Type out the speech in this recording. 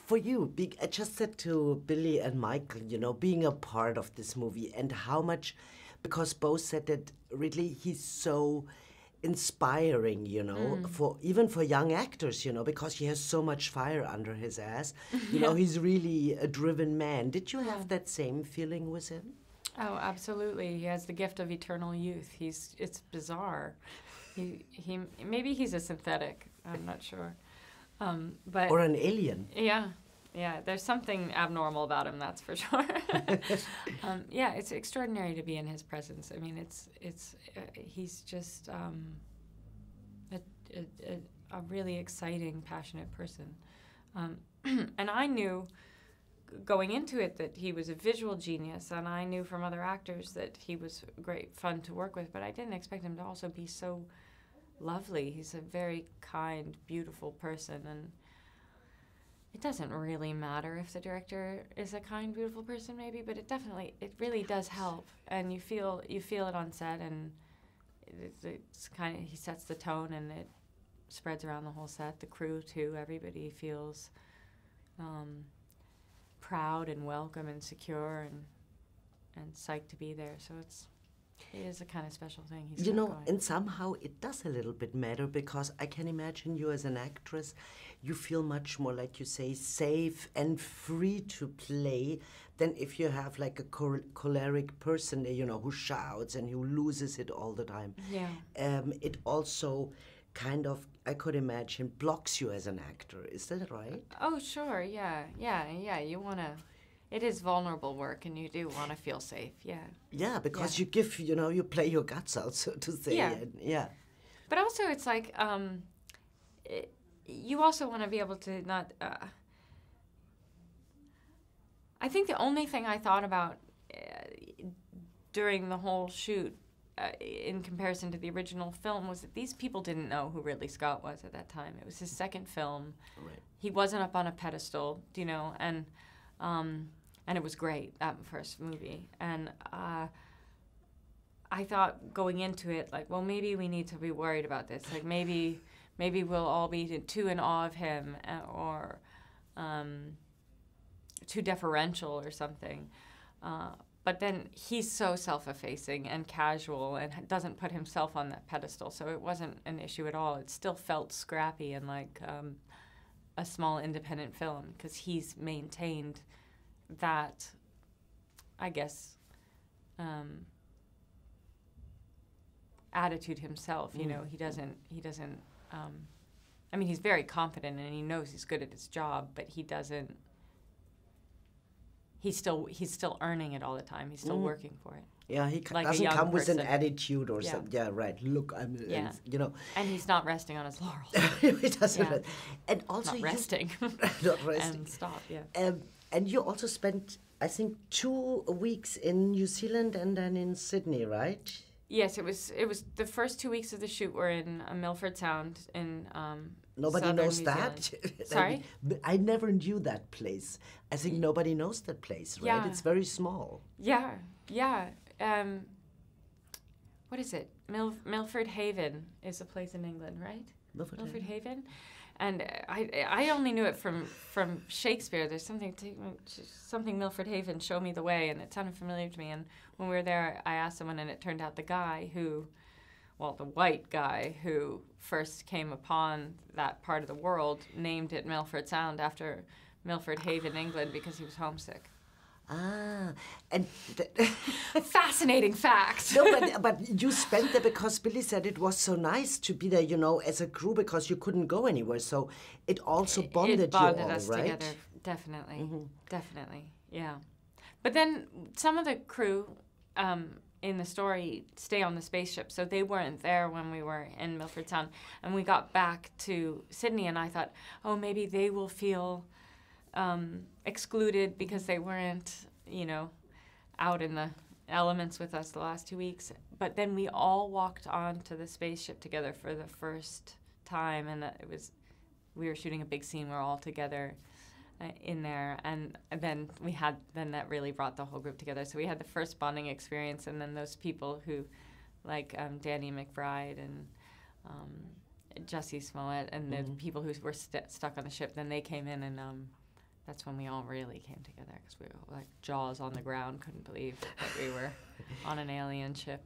For you, I just said to Billy and Michael, being a part of this movie and how much, because both said that really he's so inspiring, for even for young actors, because he has so much fire under his ass. He's really a driven man. Did you have that same feeling with him? Oh, absolutely. He has the gift of eternal youth. It's bizarre. He maybe he's a synthetic. I'm not sure. But or an alien. Yeah. There's something abnormal about him, that's for sure. It's extraordinary to be in his presence. I mean, he's just a really exciting, passionate person. And I knew going into it that he was a visual genius, and I knew from other actors that he was great fun to work with, but I didn't expect him to also be so lovely. He's a very kind, beautiful person, and it doesn't really matter if the director is a kind, beautiful person, maybe, but it really does help, and you feel it on set, and it's kind of, he sets the tone, and it spreads around the whole set. The crew too, everybody feels proud and welcome and secure and psyched to be there. So it is a kind of special thing. He's and somehow it does a little bit matter, because I can imagine you as an actress, you feel much more, like you say, safe and free to play than if you have like a choleric person, who shouts and who loses it all the time. Yeah. It also kind of, I could imagine, blocks you as an actor. Is that right? Oh, sure. Yeah. You want to... It is vulnerable work, and you do want to feel safe, yeah. Yeah, because you give, you play your guts out, so to say. Yeah. But also it's like, you also want to be able to not... I think the only thing I thought about during the whole shoot, in comparison to the original film, was that these people didn't know who Ridley Scott was at that time. It was his second film. Right. He wasn't up on a pedestal, and it was great, that first movie. And I thought going into it, like, well, maybe we need to be worried about this. Like, maybe we'll all be too in awe of him, or too deferential or something. But then he's so self-effacing and casual and doesn't put himself on that pedestal, so it wasn't an issue at all. It still felt scrappy and like a small independent film, because he's maintained that, I guess, attitude himself. He doesn't. I mean, he's very confident and he knows he's good at his job, but he doesn't. He's still earning it all the time. He's still working for it. Yeah, he like doesn't come with an attitude or yeah. something. Yeah, right. Look, I'm, And he's not resting on his laurels. He doesn't. Yeah. And also not resting. Not resting. And stop, yeah. And you also spent, I think, 2 weeks in New Zealand and then in Sydney, right? Yes, it was the first 2 weeks of the shoot were in Milford Sound in Nobody knows that. Sorry? I never knew that place. I think nobody knows that place, right? Yeah. It's very small. Yeah. What is it? Milford Haven is a place in England, right? Milford Haven. And I only knew it from Shakespeare. There's something Milford Haven, show me the way, and it sounded familiar to me. And when we were there, I asked someone, and it turned out the white guy who first came upon that part of the world named it Milford Sound after Milford Haven, England, because he was homesick. Ah, and fascinating fact. No, but you spent there because Billy said it was so nice to be there, as a crew, because you couldn't go anywhere. So it also bonded it bonded you all, us right? Together, definitely, definitely, yeah. But then some of the crew in the story stay on the spaceship, so they weren't there when we were in Milford Sound, and we got back to Sydney, and I thought, oh, maybe they will feel excluded because they weren't, out in the elements with us the last 2 weeks. But then we all walked onto the spaceship together for the first time, and we were shooting a big scene. We're all together in there, and then that really brought the whole group together. So we had the first bonding experience, and then those people who, like Danny McBride and Jussie Smollett, and the people who were stuck on the ship, then they came in and that's when we all really came together because we were like jaws on the ground, couldn't believe that we were on an alien ship.